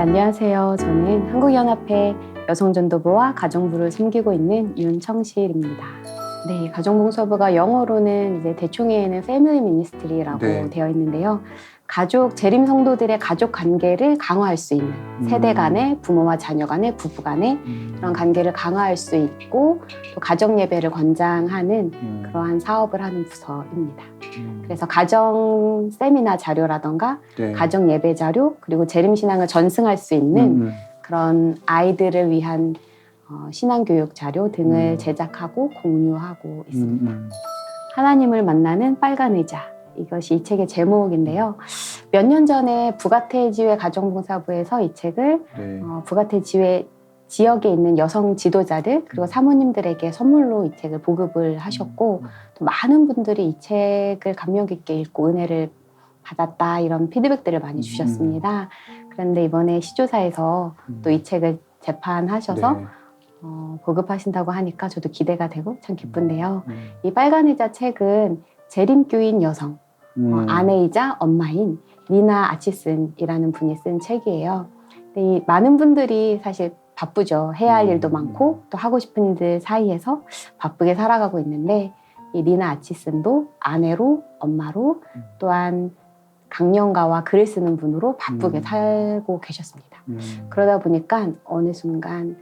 안녕하세요. 저는 한국연합회 여성전도부와 가정부를 섬기고 있는 윤청실입니다. 네, 가정봉사부가 영어로는 이제 대충에는 패밀리 미니스트리라고 네. 되어 있는데요. 가족, 재림 성도들의 가족 관계를 강화할 수 있는 세대 간의, 부모와 자녀 간의, 부부 간의 그런 관계를 강화할 수 있고 또 가정 예배를 권장하는 그러한 사업을 하는 부서입니다. 그래서 가정 세미나 자료라던가 네. 가정 예배 자료 그리고 재림 신앙을 전승할 수 있는 그런 아이들을 위한 신앙교육 자료 등을 제작하고 공유하고 있습니다. 하나님을 만나는 빨간 의자, 이것이 이 책의 제목인데요. 몇 년 전에 부가테지회 가정봉사부에서 이 책을 네. 부가테지회 지역에 있는 여성 지도자들 그리고 사모님들에게 선물로 이 책을 보급을 하셨고 또 많은 분들이 이 책을 감명 깊게 읽고 은혜를 받았다 이런 피드백들을 많이 주셨습니다. 그런데 이번에 시조사에서 또 이 책을 재판하셔서 네. 보급하신다고 하니까 저도 기대가 되고 참 기쁜데요. 이 빨간 의자 책은 재림교인 여성, 아내이자 엄마인 니나 아치슨이라는 분이 쓴 책이에요. 근데 이 많은 분들이 사실 바쁘죠. 해야 할 일도 많고 또 하고 싶은 일들 사이에서 바쁘게 살아가고 있는데 이 니나 아치슨도 아내로, 엄마로 또한 강연가와 글을 쓰는 분으로 바쁘게 살고 계셨습니다. 그러다 보니까 어느 순간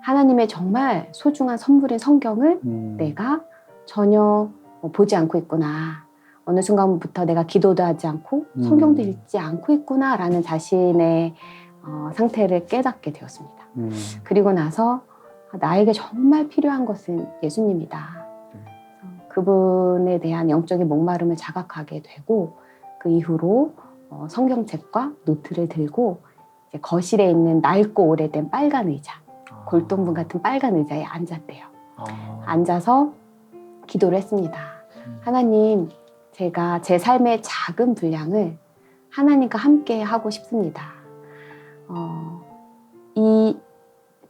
하나님의 정말 소중한 선물인 성경을 내가 전혀 보지 않고 있구나. 어느 순간부터 내가 기도도 하지 않고 성경도 읽지 않고 있구나 라는 자신의 상태를 깨닫게 되었습니다. 그리고 나서 나에게 정말 필요한 것은 예수님이다. 그분에 대한 영적인 목마름을 자각하게 되고 그 이후로 성경책과 노트를 들고 이제 거실에 있는 낡고 오래된 빨간 의자, 골동분 같은 빨간 의자에 앉았대요. 앉아서 기도를 했습니다. 하나님, 제가 제 삶의 작은 분량을 하나님과 함께 하고 싶습니다.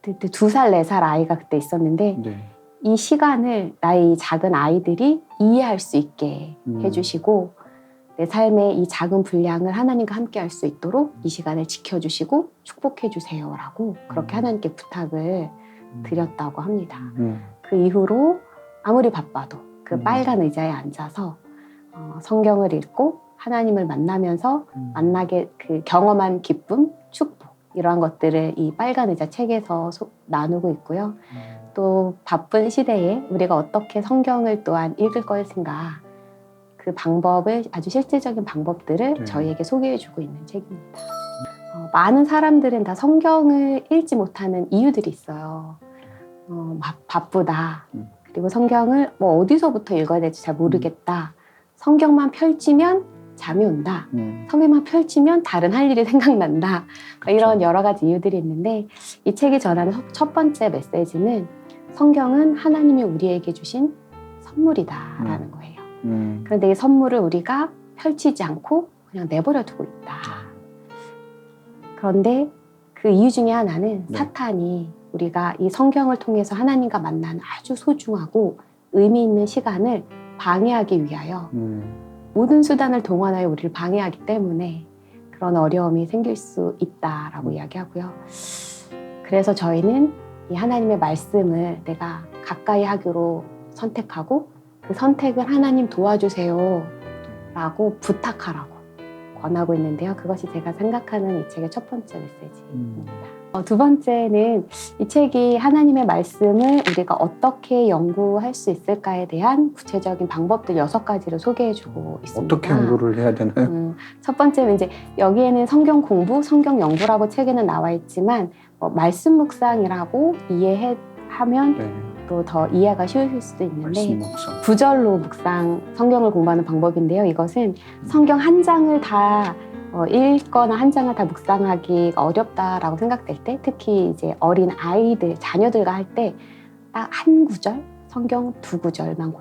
그때 2살, 4살 아이가 그때 있었는데 네. 이 시간을 나의 이 작은 아이들이 이해할 수 있게 해주시고 내 삶의 이 작은 분량을 하나님과 함께 할 수 있도록 이 시간을 지켜주시고 축복해 주세요라고 그렇게 하나님께 부탁을 드렸다고 합니다. 그 이후로 아무리 바빠도 그 빨간 의자에 앉아서 성경을 읽고 하나님을 만나면서 만나게 그 경험한 기쁨, 축복 이러한 것들을 이 빨간 의자 책에서 나누고 있고요. 또 바쁜 시대에 우리가 어떻게 성경을 또한 읽을 것인가 그 방법을 아주 실질적인 방법들을 네. 저희에게 소개해주고 있는 책입니다. 많은 사람들은 다 성경을 읽지 못하는 이유들이 있어요. 바쁘다. 그리고 성경을 뭐 어디서부터 읽어야 될지 잘 모르겠다. 성경만 펼치면 잠이 온다. 성경만 펼치면 다른 할 일이 생각난다. 이런 여러 가지 이유들이 있는데 이 책이 전하는 첫 번째 메시지는 성경은 하나님이 우리에게 주신 선물이다라는 거예요. 그런데 이 선물을 우리가 펼치지 않고 그냥 내버려 두고 있다. 그런데 그 이유 중에 하나는 네. 사탄이 우리가 이 성경을 통해서 하나님과 만나는 아주 소중하고 의미 있는 시간을 방해하기 위하여 모든 수단을 동원하여 우리를 방해하기 때문에 그런 어려움이 생길 수 있다라고 이야기하고요. 그래서 저희는 이 하나님의 말씀을 내가 가까이 하기로 선택하고 그 선택을 하나님 도와주세요 라고 부탁하라고 권하고 있는데요. 그것이 제가 생각하는 이 책의 첫 번째 메시지입니다. 두 번째는 이 책이 하나님의 말씀을 우리가 어떻게 연구할 수 있을까에 대한 구체적인 방법들 6가지를 소개해주고 있습니다. 어떻게 연구를 해야 되나요? 첫 번째는 이제 여기에는 성경 공부, 성경 연구라고 책에는 나와 있지만 말씀 묵상이라고 이해하면 네. 또 더 이해가 쉬우실 수도 있는데 말씀 묵상. 구절로 묵상, 성경을 공부하는 방법인데요. 이것은 성경 한 장을 다 읽거나 한 장을 다 묵상하기가 어렵다라고 생각될 때 특히 이제 어린 아이들, 자녀들과 할 때 딱 한 구절, 성경 2구절만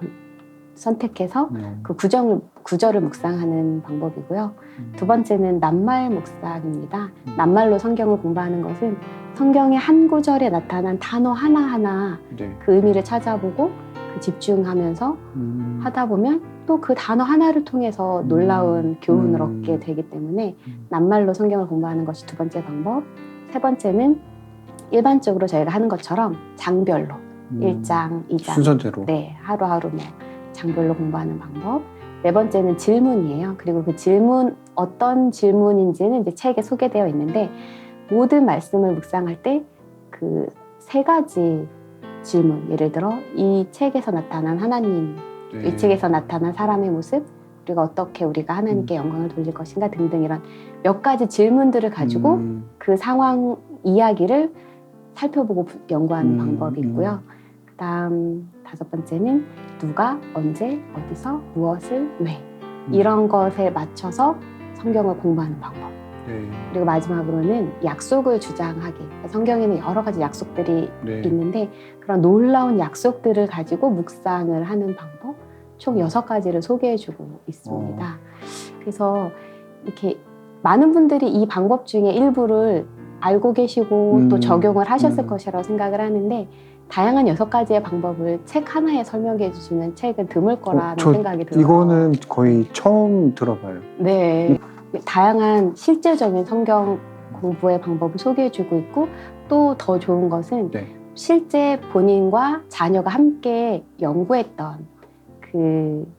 선택해서 그 구절을 묵상하는 방법이고요. 두 번째는 낱말 묵상입니다. 낱말로 성경을 공부하는 것은 성경의 한 구절에 나타난 단어 하나하나 네. 그 의미를 찾아보고 그 집중하면서 하다 보면 또 그 단어 하나를 통해서 놀라운 교훈을 얻게 되기 때문에 낱말로 성경을 공부하는 것이 두 번째 방법. 세 번째는 일반적으로 저희가 하는 것처럼 장별로 1장, 2장 순서대로. 네, 하루하루 뭐 장별로 공부하는 방법. 네 번째는 질문이에요. 그리고 그 질문 어떤 질문인지는 이제 책에 소개되어 있는데 모든 말씀을 묵상할 때 그 세 가지 질문, 예를 들어 이 책에서 나타난 하나님, 네. 이 책에서 나타난 사람의 모습, 그리고 어떻게 우리가 하나님께 영광을 돌릴 것인가 등등 이런 몇 가지 질문들을 가지고 그 상황 이야기를 살펴보고 연구하는 방법이 있고요. 그다음 다섯 번째는 누가, 언제, 어디서, 무엇을, 왜 이런 것에 맞춰서 성경을 공부하는 방법. 네. 그리고 마지막으로는 약속을 주장하기. 성경에는 여러 가지 약속들이 네. 있는데 그런 놀라운 약속들을 가지고 묵상을 하는 방법 총 6가지를 소개해주고 있습니다. 그래서 이렇게 많은 분들이 이 방법 중에 일부를 알고 계시고 또 적용을 하셨을 것이라고 생각을 하는데 다양한 6가지의 방법을 책 하나에 설명해 주시는 책은 드물 거라는 생각이 들어요. 이거는 거의 처음 들어봐요. 네. 다양한 실제적인 성경 공부의 방법을 소개해주고 있고 또 더 좋은 것은 네. 실제 본인과 자녀가 함께 연구했던 그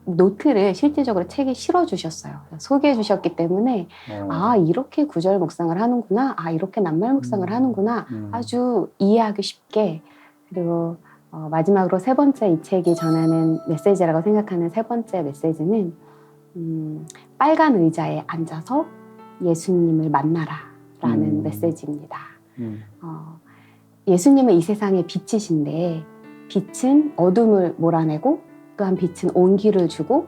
노트를 실제적으로 책에 실어주셨어요. 소개해주셨기 때문에 아 이렇게 구절 묵상을 하는구나, 아 이렇게 낱말 묵상을 하는구나 아주 이해하기 쉽게. 그리고 마지막으로 세 번째 이 책이 전하는 메시지라고 생각하는 세 번째 메시지는 빨간 의자에 앉아서 예수님을 만나라 라는 메시지입니다. 예수님은 이 세상의 빛이신데 빛은 어둠을 몰아내고 또한 빛은 온기를 주고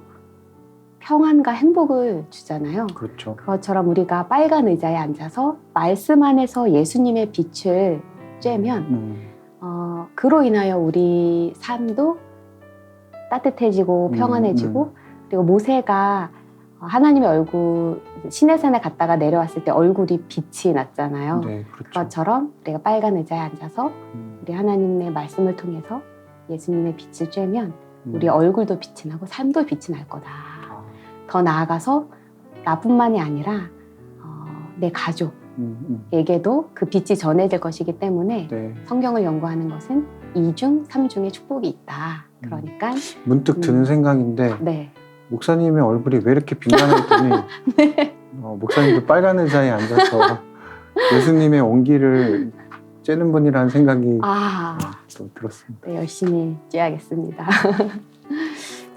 평안과 행복을 주잖아요. 그렇죠. 그것처럼 우리가 빨간 의자에 앉아서 말씀 안에서 예수님의 빛을 쬐면 그로 인하여 우리 삶도 따뜻해지고 평안해지고 그리고 모세가 하나님의 얼굴 시내산에 갔다가 내려왔을 때 얼굴이 빛이 났잖아요. 네, 그렇죠. 그것처럼 우리가 빨간 의자에 앉아서 우리 하나님의 말씀을 통해서 예수님의 빛을 쬐면 우리 얼굴도 빛이 나고 삶도 빛이 날 거다. 더 나아가서 나뿐만이 아니라 내 가족에게도 그 빛이 전해질 것이기 때문에 네. 성경을 연구하는 것은 2중, 3중의 축복이 있다. 그러니까 문득 드는 생각인데 네. 목사님의 얼굴이 왜 이렇게 빛나나 했더니 네. 목사님도 빨간 의자에 앉아서 예수님의 온기를 쬐는 분이라는 생각이 또 들었습니다. 네, 열심히 쬐야겠습니다.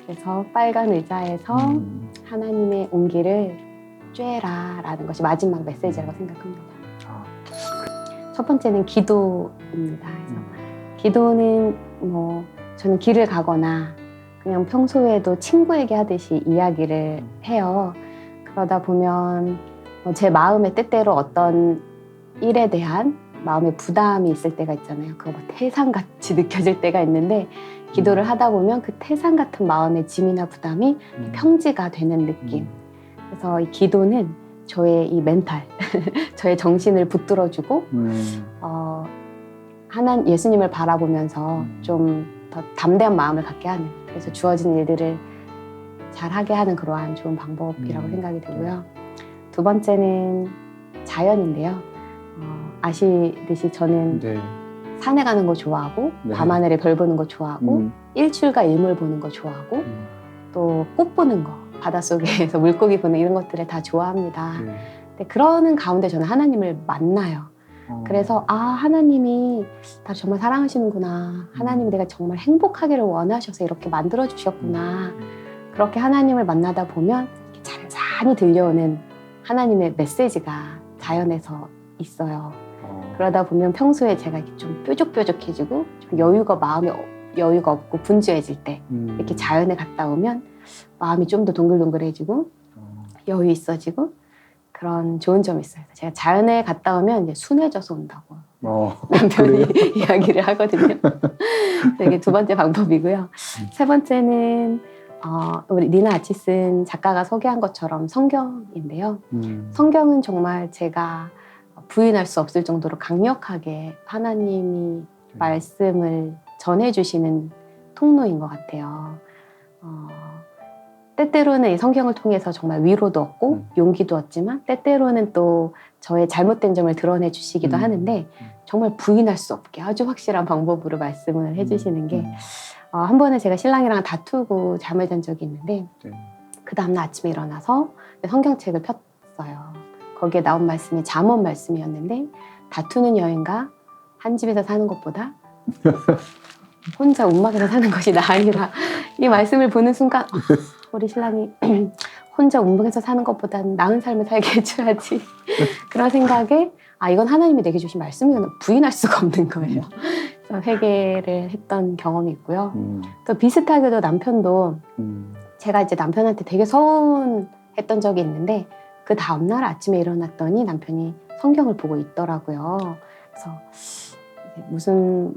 그래서 빨간 의자에서 하나님의 온기를 쬐라 라는 것이 마지막 메시지라고 생각합니다. 첫 번째는 기도입니다. 그래서 기도는 뭐 저는 길을 가거나 그냥 평소에도 친구에게 하듯이 이야기를 해요. 그러다 보면 제 마음의 때때로 어떤 일에 대한 마음의 부담이 있을 때가 있잖아요. 그거 뭐 태산같이 느껴질 때가 있는데 기도를 하다 보면 그 태산 같은 마음의 짐이나 부담이 평지가 되는 느낌. 그래서 이 기도는 저의 이 멘탈, 저의 정신을 붙들어주고 예수님을 바라보면서 좀 더 담대한 마음을 갖게 하는, 그래서 주어진 일들을 잘하게 하는 그러한 좋은 방법이라고 생각이 들고요. 두 번째는 자연인데요. 아시듯이 저는 네. 산에 가는 거 좋아하고 밤하늘에 별 보는 거 좋아하고 일출과 일몰 보는 거 좋아하고 또 꽃 보는 거, 바닷속에서 물고기 보는 이런 것들을 다 좋아합니다. 근데 그러는 가운데 저는 하나님을 만나요. 그래서 하나님이 나 정말 사랑하시는구나. 하나님이 내가 정말 행복하기를 원하셔서 이렇게 만들어주셨구나. 그렇게 하나님을 만나다 보면 잔잔히 들려오는 하나님의 메시지가 자연에서 있어요. 그러다 보면 평소에 제가 이렇게 좀 뾰족뾰족해지고 좀 마음이 여유가 없고 분주해질 때 이렇게 자연에 갔다 오면 마음이 좀 더 동글동글해지고 여유 있어지고 그런 좋은 점이 있어요. 제가 자연에 갔다 오면 이제 순해져서 온다고 남편이 이야기를 하거든요. 이게 두 번째 방법이고요. 세 번째는 우리 니나 아치슨 작가가 소개한 것처럼 성경인데요. 성경은 정말 제가 부인할 수 없을 정도로 강력하게 하나님이 말씀을 전해주시는 통로인 것 같아요. 때때로는 이 성경을 통해서 정말 위로도 얻고 용기도 얻지만 때때로는 또 저의 잘못된 점을 드러내 주시기도 하는데 정말 부인할 수 없게 아주 확실한 방법으로 말씀을 해주시는 게 한 번은 제가 신랑이랑 다투고 잠을 잔 적이 있는데 그 다음날 아침에 일어나서 성경책을 폈어요. 거기에 나온 말씀이 잠언 말씀이었는데 다투는 여인과 한 집에서 사는 것보다 혼자 움막에서 사는 것이 나으리라. 이 말씀을 보는 순간 우리 신랑이 혼자 움막에서 사는 것보다는 나은 삶을 살게 해줘야지. 그런 생각에 이건 하나님이 내게 주신 말씀이구나 부인할 수가 없는 거예요. 그래서 회개를 했던 경험이 있고요. 또 비슷하게도 남편도 제가 이제 남편한테 되게 서운했던 적이 있는데 그 다음날 아침에 일어났더니 남편이 성경을 보고 있더라고요. 그래서 무슨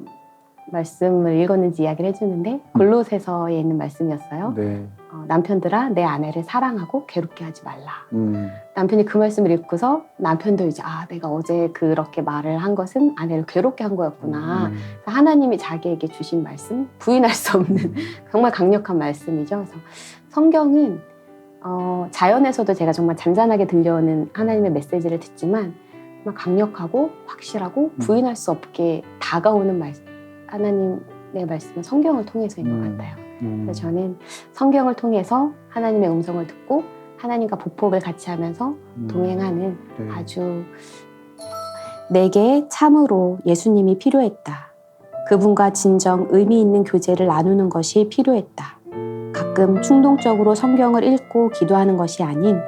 말씀을 읽었는지 이야기를 해주는데 골로새서에 있는 말씀이었어요. 네. 남편들아 내 아내를 사랑하고 괴롭게 하지 말라. 남편이 그 말씀을 읽고서 남편도 이제 내가 어제 그렇게 말을 한 것은 아내를 괴롭게 한 거였구나. 하나님이 자기에게 주신 말씀 부인할 수 없는 정말 강력한 말씀이죠. 그래서 성경은 자연에서도 제가 정말 잔잔하게 들려오는 하나님의 메시지를 듣지만 정말 강력하고 확실하고 부인할 수 없게 다가오는 말씀 하나님의 말씀은 성경을 통해서인 것 같아요. 그래서 저는 성경을 통해서 하나님의 음성을 듣고 하나님과 보폭을 같이 하면서 동행하는 아주 내게 참으로 예수님이 필요했다. 그분과 진정 의미 있는 교제를 나누는 것이 필요했다. 가끔 충동적으로 성경을 읽고 기도하는 것이 아닌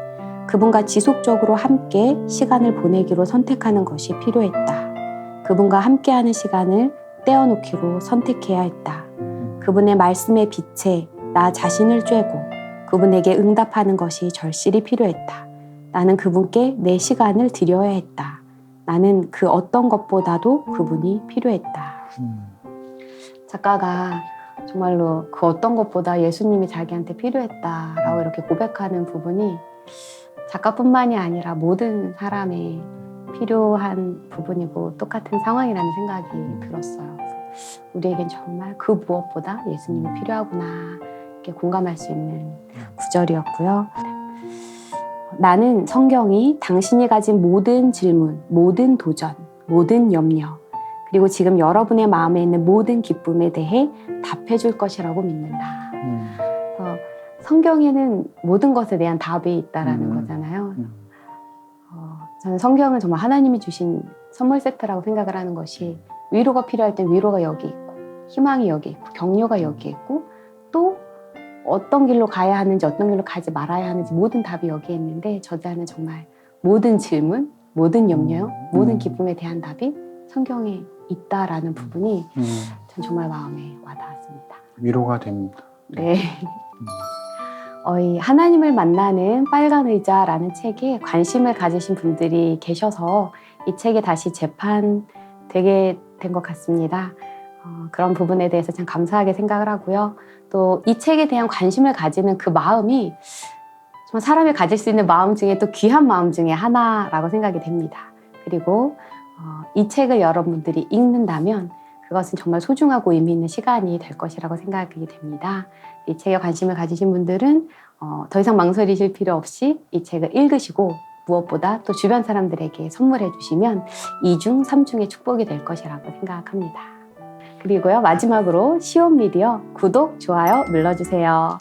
그분과 지속적으로 함께 시간을 보내기로 선택하는 것이 필요했다. 그분과 함께하는 시간을 떼어놓기로 선택해야 했다. 그분의 말씀의 빛에 나 자신을 쬐고 그분에게 응답하는 것이 절실히 필요했다. 나는 그분께 내 시간을 드려야 했다. 나는 그 어떤 것보다도 그분이 필요했다. 작가가 정말로 그 어떤 것보다 예수님이 자기한테 필요했다라고 이렇게 고백하는 부분이 작가뿐만이 아니라 모든 사람의 필요한 부분이고 똑같은 상황이라는 생각이 들었어요. 그래서 우리에겐 정말 그 무엇보다 예수님이 필요하구나 이렇게 공감할 수 있는 구절이었고요. 나는 성경이 당신이 가진 모든 질문, 모든 도전, 모든 염려 그리고 지금 여러분의 마음에 있는 모든 기쁨에 대해 답해줄 것이라고 믿는다. 그래서 성경에는 모든 것에 대한 답이 있다라는 거잖아요. 저는 성경은 정말 하나님이 주신 선물 세트라고 생각을 하는 것이 위로가 필요할 땐 위로가 여기 있고 희망이 여기 있고 격려가 여기 있고 또 어떤 길로 가야 하는지 어떤 길로 가지 말아야 하는지 모든 답이 여기에 있는데 저자는 정말 모든 질문, 모든 염려, 모든 기쁨에 대한 답이 성경에 있다라는 부분이 전 정말 마음에 와닿았습니다. 위로가 됩니다. 네. 이 하나님을 만나는 빨간 의자라는 책에 관심을 가지신 분들이 계셔서 이 책이 다시 재판되게 된 것 같습니다. 그런 부분에 대해서 참 감사하게 생각을 하고요. 또 이 책에 대한 관심을 가지는 그 마음이 정말 사람이 가질 수 있는 마음 중에 또 귀한 마음 중에 하나라고 생각이 됩니다. 그리고 이 책을 여러분들이 읽는다면 그것은 정말 소중하고 의미 있는 시간이 될 것이라고 생각이 됩니다. 이 책에 관심을 가지신 분들은 더 이상 망설이실 필요 없이 이 책을 읽으시고 무엇보다 또 주변 사람들에게 선물해 주시면 2중, 3중의 축복이 될 것이라고 생각합니다. 그리고요 마지막으로 시온 미디어 구독, 좋아요 눌러주세요.